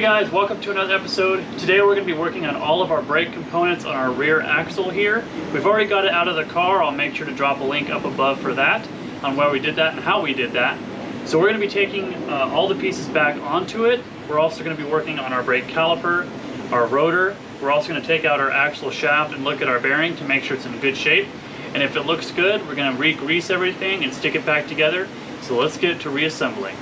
guys, welcome to another episode. Today we're going to be working on all of our brake components on our rear axle here. We've already got it out of the car. I'll make sure to drop a link up above for that, on why we did that and how we did that. So we're going to be taking all the pieces back onto it. We're also going to be working on our brake caliper, our rotor. We're also going to take out our axle shaft and look at our bearing to make sure it's in good shape. And if it looks good, we're going to re-grease everything and stick it back together. So let's get to reassembling.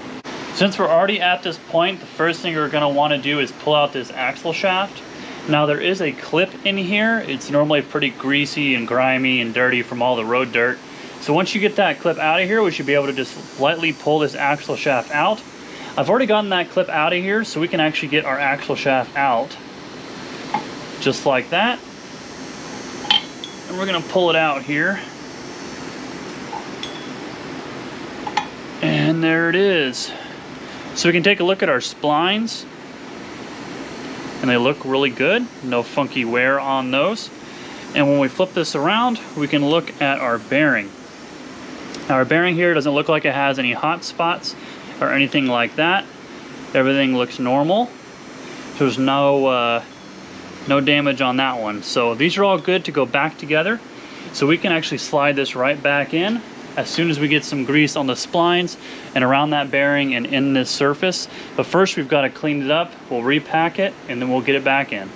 Since we're already at this point, the first thing we're going to want to do is pull out this axle shaft. Now there is a clip in here. It's normally pretty greasy and grimy and dirty from all the road dirt. So once you get that clip out of here, we should be able to just lightly pull this axle shaft out. I've already gotten that clip out of here, so we can actually get our axle shaft out. Just like that. And we're going to pull it out here. And there it is. So we can take a look at our splines, and they look really good. No funky wear on those. And when we flip this around, we can look at our bearing. Now our bearing here doesn't look like it has any hot spots or anything like that. Everything looks normal. There's no damage on that one. So these are all good to go back together. So we can actually slide this right back in as soon as we get some grease on the splines and around that bearing and in this surface. But first we've got to clean it up, we'll repack it, and then we'll get it back in.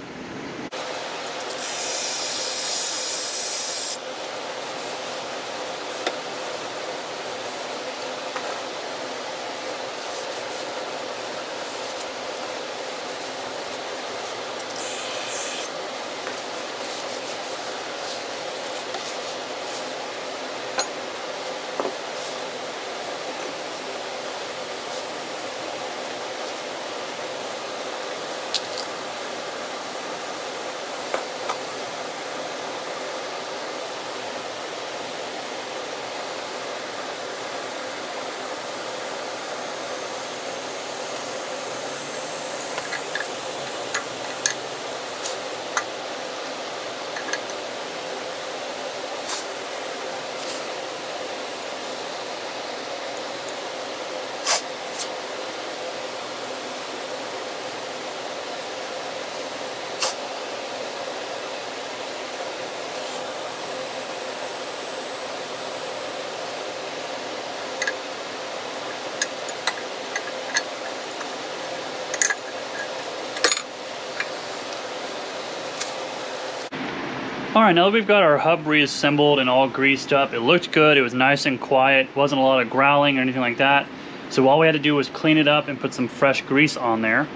Alright, now that we've got our hub reassembled and all greased up, it looked good, it was nice and quiet, wasn't a lot of growling or anything like that. So all we had to do was clean it up and put some fresh grease on there.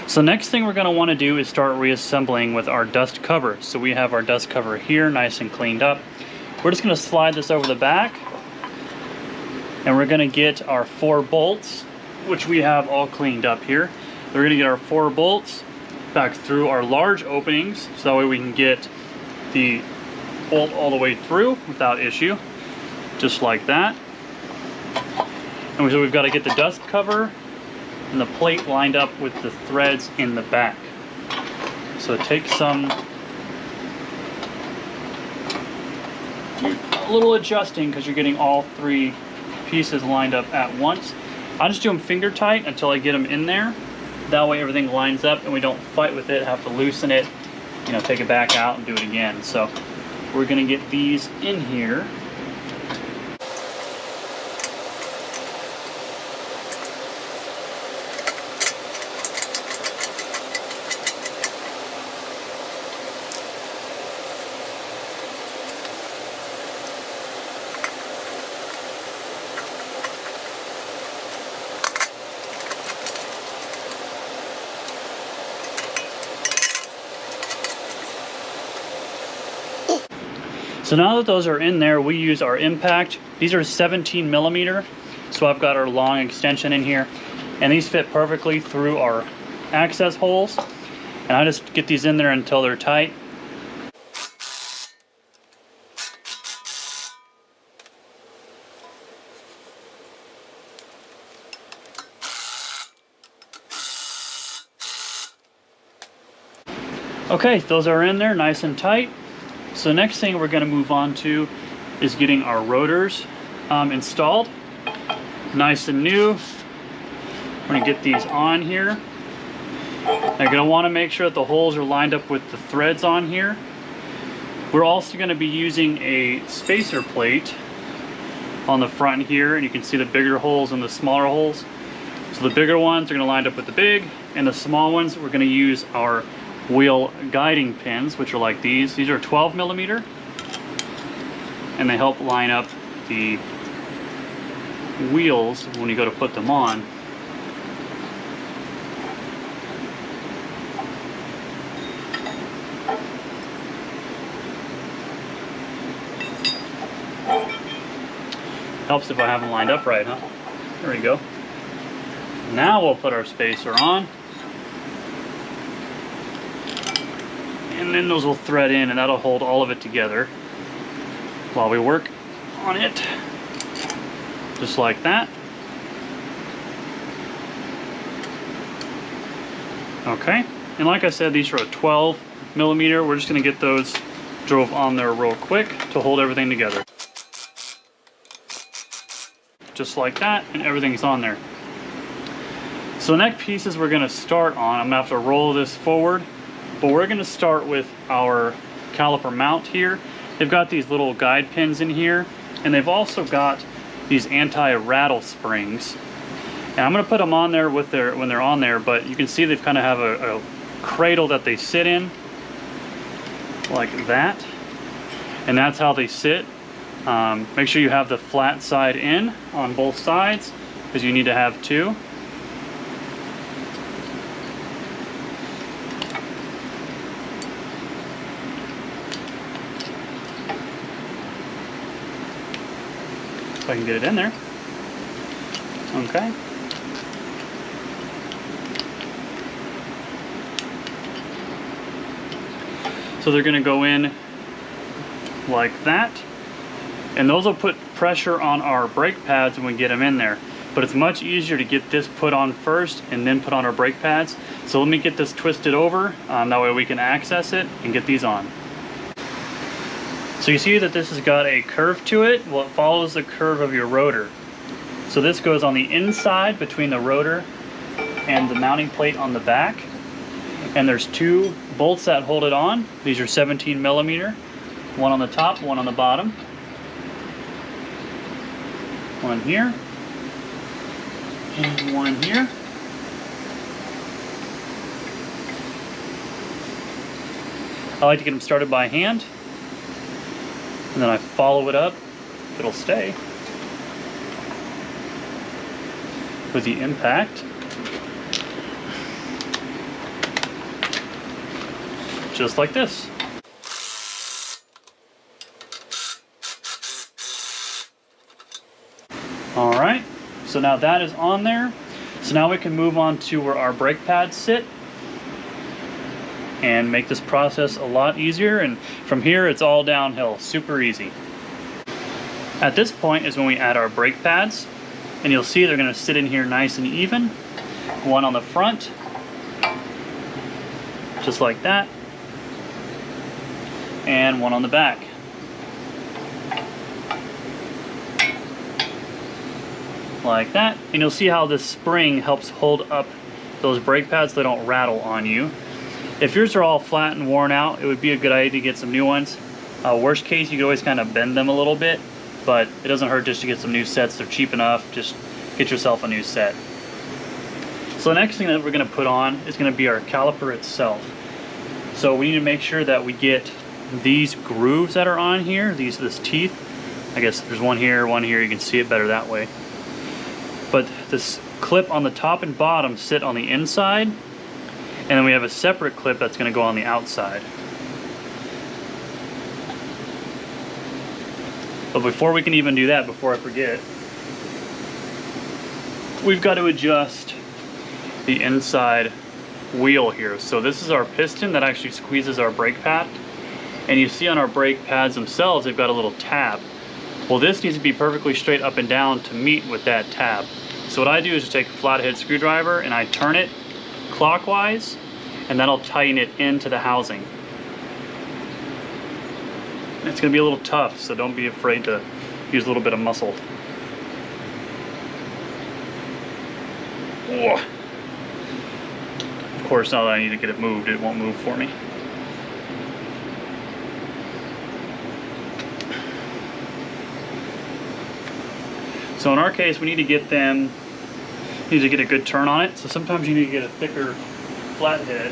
So next thing we're going to want to do is start reassembling with our dust cover. So we have our dust cover here, nice and cleaned up. We're just going to slide this over the back, and we're going to get our 4 bolts, which we have all cleaned up here. We're going to get our 4 bolts back through our large openings, so that way we can get the bolt all the way through without issue, just like that. And so we've got to get the dust cover and the plate lined up with the threads in the back. So it takes a little adjusting because you're getting all 3 pieces lined up at once. I just do them finger tight until I get them in there. That way everything lines up and we don't fight with it, have to loosen it, you know, take it back out and do it again. So we're going to get these in here. So now that those are in there, we use our impact. These are 17 millimeter. So I've got our long extension in here, and these fit perfectly through our access holes. And I just get these in there until they're tight. Okay, those are in there nice and tight. So next thing we're going to move on to is getting our rotors installed. Nice and new. We're going to get these on here. Now you're going to want to make sure that the holes are lined up with the threads on here. We're also going to be using a spacer plate on the front here, and you can see the bigger holes and the smaller holes. So the bigger ones are going to line up with the big, and the small ones we're going to use our wheel guiding pins, which are like these. These are 12 millimeter, and they help line up the wheels when you go to put them on. Helps if I have them lined up right, huh? There we go. Now we'll put our spacer on. And then those will thread in, and that'll hold all of it together while we work on it. Just like that. Okay, and like I said, these are a 12 millimeter. We're just gonna get those drove on there real quick to hold everything together. Just like that, and everything's on there. So the next pieces we're gonna start on, I'm gonna have to roll this forward, but we're gonna start with our caliper mount here. They've got these little guide pins in here, and they've also got these anti-rattle springs. And I'm gonna put them on there with when they're on there, but you can see they've kind of have a cradle that they sit in, like that. And that's how they sit. Make sure you have the flat side in on both sides, because you need to have two. If I can get it in there. Okay. So they're going to go in like that. And those will put pressure on our brake pads when we get them in there. But it's much easier to get this put on first and then put on our brake pads. So let me get this twisted over. That way we can access it and get these on. So you see that this has got a curve to it. Well, it follows the curve of your rotor. So this goes on the inside between the rotor and the mounting plate on the back. And there's two bolts that hold it on. These are 17 millimeter. One on the top, one on the bottom. One here, and one here. I like to get them started by hand, and then I follow it up. It'll stay with the impact. Just like this. All right, so now that is on there. So now we can move on to where our brake pads sit and make this process a lot easier. And from here, it's all downhill, super easy. At this point is when we add our brake pads, and you'll see they're gonna sit in here nice and even. One on the front, just like that, and one on the back. Like that, and you'll see how this spring helps hold up those brake pads so they don't rattle on you. If yours are all flat and worn out, it would be a good idea to get some new ones. Worst case, you could always kind of bend them a little bit, but it doesn't hurt just to get some new sets. They're cheap enough. Just get yourself a new set. So the next thing that we're going to put on is going to be our caliper itself. So we need to make sure that we get these grooves that are on here, this teeth. I guess there's one here, you can see it better that way. But this clip on the top and bottom sit on the inside, and then we have a separate clip that's going to go on the outside. But before we can even do that, before I forget, we've got to adjust the inside wheel here. So this is our piston that actually squeezes our brake pad, and you see on our brake pads themselves they've got a little tab. Well, this needs to be perfectly straight up and down to meet with that tab. So what I do is just take a flathead screwdriver and I turn it clockwise, and then I'll tighten it into the housing. It's going to be a little tough, so don't be afraid to use a little bit of muscle. Of Of course, now that I need to get it moved, it won't move for me. So in our case, we need to get them, need to get a good turn on it. So sometimes you need to get a thicker flathead.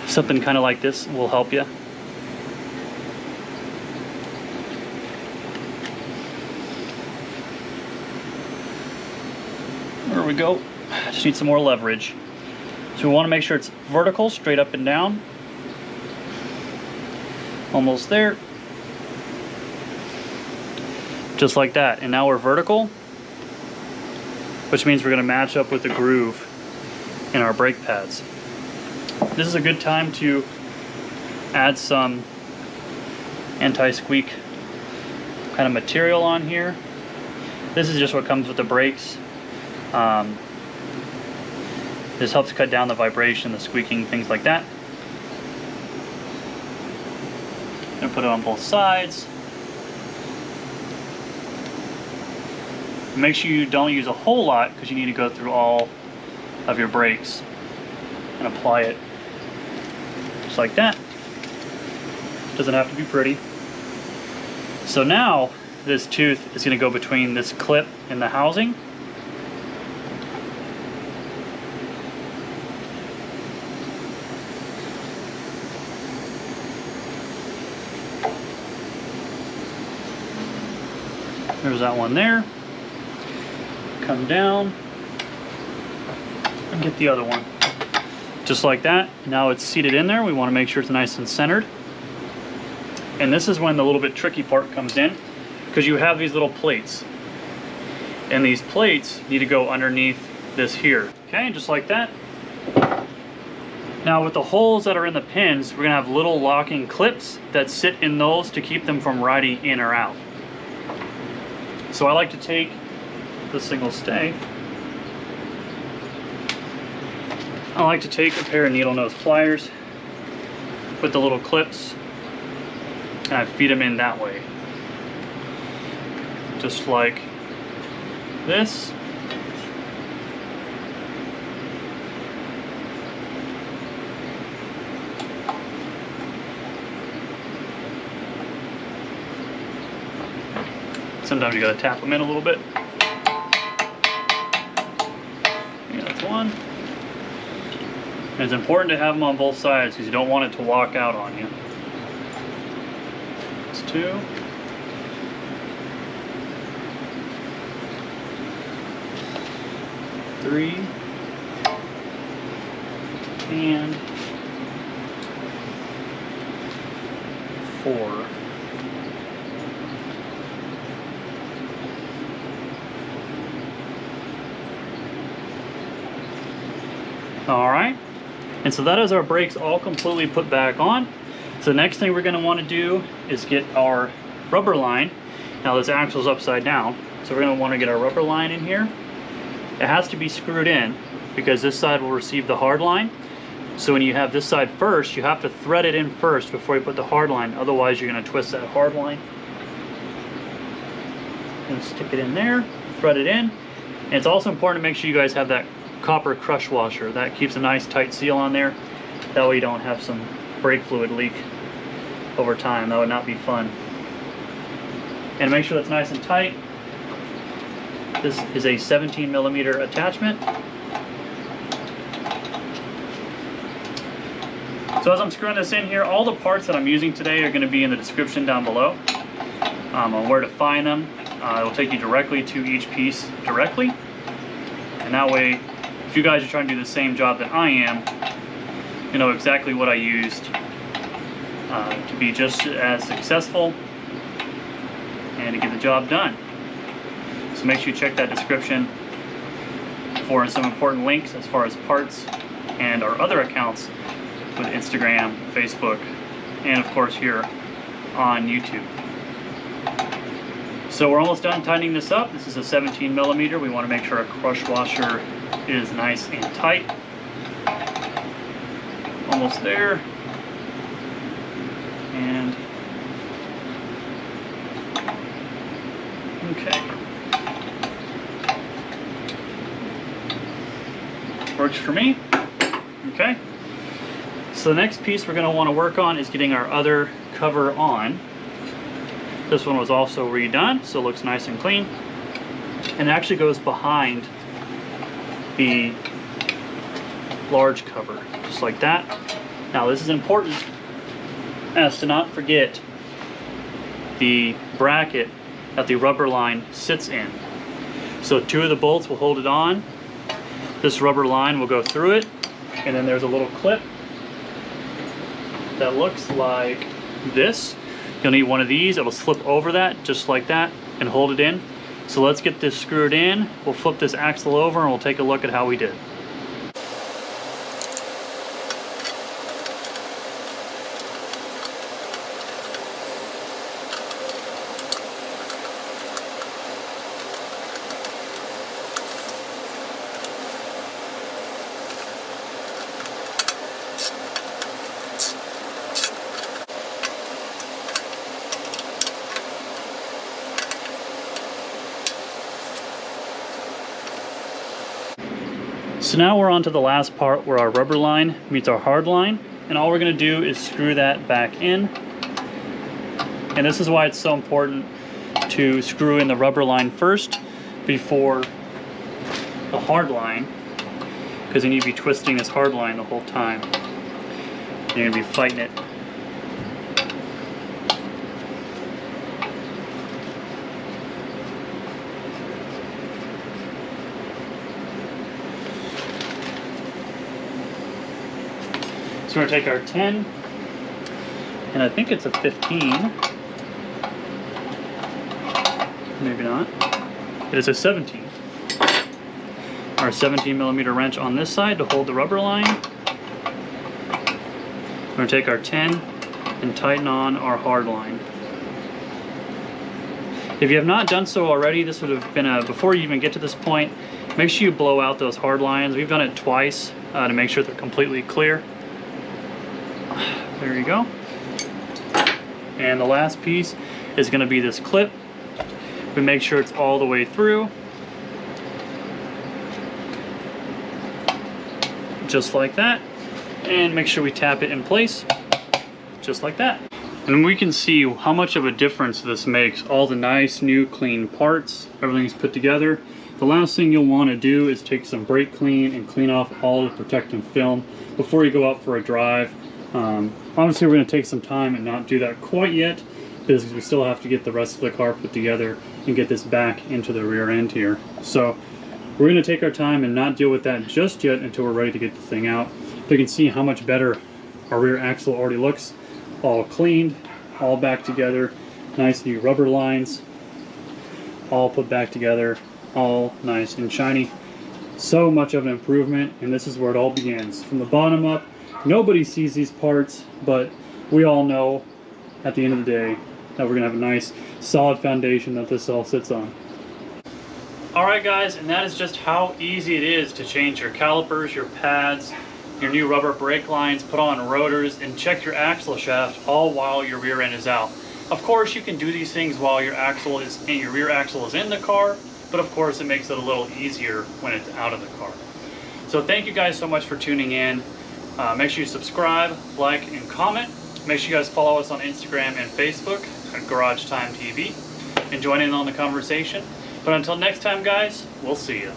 Something kind of like this will help you. There we go. Just need some more leverage. So we want to make sure it's vertical, straight up and down. Almost there. Just like that. And now we're vertical, which means we're going to match up with the groove in our brake pads. This is a good time to add some anti-squeak kind of material on here. This is just what comes with the brakes. This helps cut down the vibration, the squeaking, things like that. I'm gonna put it on both sides. Make sure you don't use a whole lot because you need to go through all of your brakes and apply it just like that. Doesn't have to be pretty. So now this tooth is going to go between this clip and the housing. There's that one there. Come down and get the other one. Just like that. Now it's seated in there. We want to make sure it's nice and centered. And this is when the little bit tricky part comes in, because you have these little plates. And these plates need to go underneath this here. Okay, just like that. Now with the holes that are in the pins, we're going to have little locking clips that sit in those to keep them from riding in or out. So I like to take the single stay. I like to take a pair of needle nose pliers with the little clips, and I feed them in that way. Just like this. Sometimes you gotta tap them in a little bit. Yeah, that's one. And it's important to have them on both sides because you don't want it to walk out on you. That's two. Three. And four. All right, and so that is our brakes all completely put back on. So the next thing we're going to want to do is get our rubber line. Now this axle is upside down, so we're going to want to get our rubber line in here. It has to be screwed in because this side will receive the hard line. So when you have this side first, you have to thread it in first before you put the hard line. Otherwise you're going to twist that hard line. And stick it in there, thread it in. And it's also important to make sure you guys have that copper crush washer. That keeps a nice tight seal on there. That way you don't have some brake fluid leak over time. That would not be fun. And make sure that's nice and tight. This is a 17mm attachment. So as I'm screwing this in here, all the parts that I'm using today are going to be in the description down below on where to find them. It will take you directly to each piece directly. And that way, if you guys are trying to do the same job that I am, you know exactly what I used to be just as successful and to get the job done. So make sure you check that description for some important links as far as parts and our other accounts with Instagram, Facebook, and of course here on YouTube. So we're almost done tightening this up. This is a 17mm. We want to make sure our crush washer is nice and tight. Almost there. And okay. works for me. Okay. So the next piece we're going to want to work on is getting our other cover on. This one was also redone, so it looks nice and clean. And it actually goes behind the large cover, just like that. Now this is important as to not forget the bracket that the rubber line sits in. So 2 of the bolts will hold it on. This rubber line will go through it, and then there's a little clip that looks like this. You'll need one of these. It will slip over that, just like that, and hold it in. So let's get this screwed in. We'll flip this axle over and we'll take a look at how we did. So now we're on to the last part where our rubber line meets our hard line, and all we're going to do is screw that back in. And this is why it's so important to screw in the rubber line first before the hard line, because you need to be twisting this hard line the whole time. You're going to be fighting it. So we're going to take our 10, and I think it's a 15. Maybe not. It is a 17. Our 17mm wrench on this side to hold the rubber line. We're going to take our 10 and tighten on our hard line. If you have not done so already, this would have been before you even get to this point, make sure you blow out those hard lines. We've done it twice to make sure they're completely clear. There you go. And the last piece is going to be this clip. We make sure it's all the way through. Just like that. And make sure we tap it in place. Just like that. And we can see how much of a difference this makes. All the nice, new, clean parts. Everything's put together. The last thing you'll want to do is take some brake clean and clean off all the protective film before you go out for a drive. Obviously we're going to take some time and not do that quite yet, because we still have to get the rest of the car put together and get this back into the rear end here. So we're going to take our time and not deal with that just yet until we're ready to get the thing out. But you can see how much better our rear axle already looks. All cleaned, all back together, nice new rubber lines, all put back together, all nice and shiny. So much of an improvement, and this is where it all begins. From the bottom up, nobody sees these parts, but we all know at the end of the day that we're gonna have a nice solid foundation that this all sits on. Alright guys, and that is just how easy it is to change your calipers, your pads, your new rubber brake lines, put on rotors, and check your axle shaft all while your rear end is out. Of course you can do these things while your rear axle is in the car, but of course it makes it a little easier when it's out of the car. So thank you guys so much for tuning in. Make sure you subscribe, like, and comment. Make sure you guys follow us on Instagram and Facebook at Garage Time TV and join in on the conversation. But until next time, guys, we'll see you.